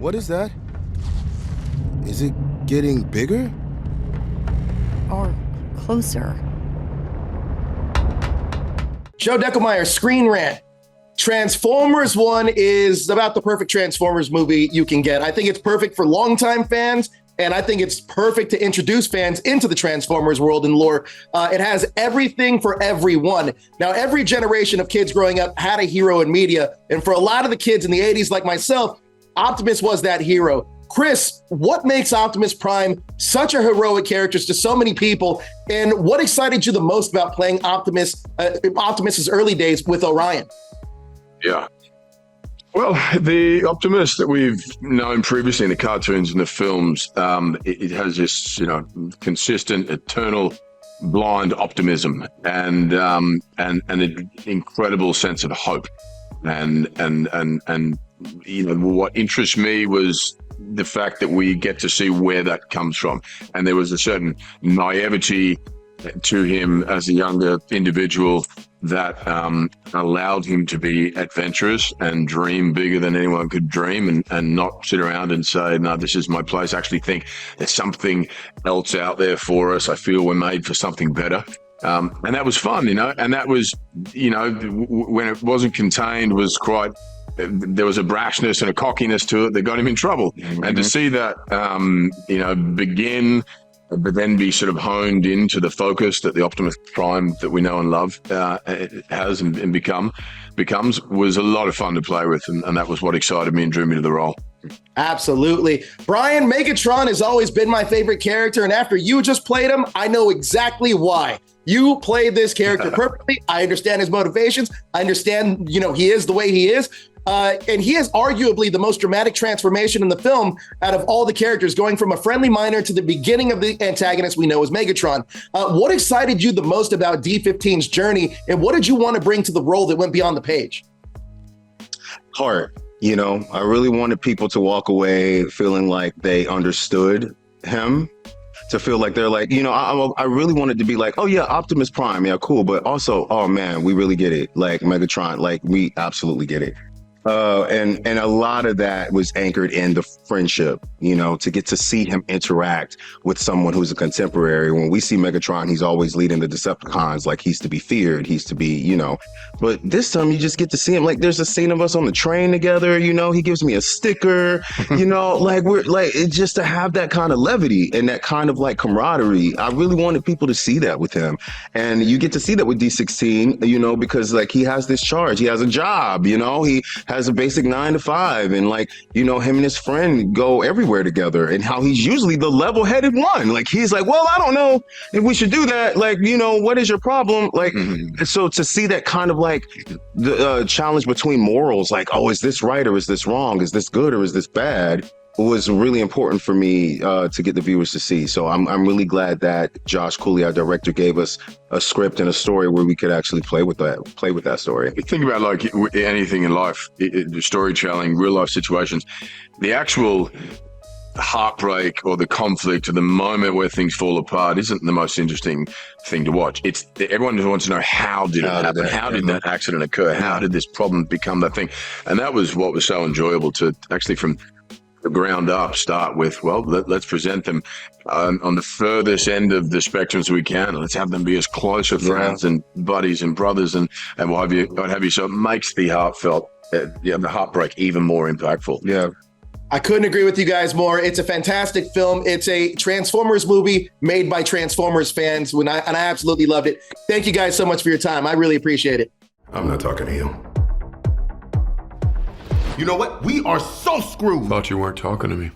What is that? Is it getting bigger? Or closer. Joe Deckelmeyer, Screen Rant. Transformers 1 is about the perfect Transformers movie you can get. I think it's perfect for longtime fans, and I think it's perfect to introduce fans into the Transformers world and lore. It has everything for everyone. Now, every generation of kids growing up had a hero in media, and for a lot of the kids in the 80s like myself, Optimus was that hero. Chris, what makes Optimus Prime such a heroic character to so many people, and what excited you the most about playing Optimus's early days with Orion? Yeah. Well, the Optimus that we've known previously in the cartoons and the films, it has this, consistent, eternal, blind optimism and an incredible sense of hope. And what interests me was the fact that we get to see where that comes from. And there was a certain naivety to him as a younger individual that allowed him to be adventurous and dream bigger than anyone could dream, and not sit around and say, no, this is my place. Actually think there's something else out there for us. I feel we're made for something better. And that was fun, and that was, when it wasn't contained, was quite, there was a brashness and a cockiness to it that got him in trouble. Mm-hmm. And to see that, begin, but then be sort of honed into the focus that the Optimus Prime that we know and love has and becomes was a lot of fun to play with. And that was what excited me and drew me to the role. Absolutely. Brian, Megatron has always been my favorite character. And after you just played him, I know exactly why. You played this character perfectly. I understand his motivations. I understand, he is the way he is. And he is arguably the most dramatic transformation in the film out of all the characters, going from a friendly miner to the beginning of the antagonist we know as Megatron. What excited you the most about D15's journey, and what did you want to bring to the role that went beyond the page? Heart. I really wanted people to walk away feeling like they understood him, to feel like they're like, I really wanted to be like, oh yeah, Optimus Prime, yeah, cool. But also, oh man, we really get it. Like Megatron, like we absolutely get it. And a lot of that was anchored in the friendship, to get to see him interact with someone who's a contemporary. When we see Megatron, he's always leading the Decepticons, like he's to be feared, he's to be, but this time you just get to see him. Like there's a scene of us on the train together, he gives me a sticker, like we're like, it's just to have that kind of levity and that kind of like camaraderie. I really wanted people to see that with him. And you get to see that with D16, because like he has this charge, he has a job, he has a basic 9 to 5, and like, him and his friend go everywhere together, and how he's usually the level-headed one. Like he's like, well, I don't know if we should do that. Like, what is your problem? Like, so to see that kind of like the challenge between morals, like, oh, is this right or is this wrong? Is this good or is this bad? Was really important for me to get the viewers to see. So I'm really glad that Josh Cooley, our director, gave us a script and a story where we could actually play with that story. Think about like anything in life, storytelling, real life situations, the actual heartbreak or the conflict or the moment where things fall apart isn't the most interesting thing to watch. It's everyone just wants to know, how did it happen? How did that accident occur? How did this problem become that thing? And that was what was so enjoyable, to actually from the ground up start with, well, let's present them on the furthest end of the spectrum as we can. Let's have them be as close of friends and buddies and brothers and what have you. So it makes the heartfelt, the heartbreak even more impactful. Yeah. I couldn't agree with you guys more. It's a fantastic film. It's a Transformers movie made by Transformers fans, and I absolutely loved it. Thank you guys so much for your time. I really appreciate it. I'm not talking to you. You know what? We are so screwed. Thought you weren't talking to me.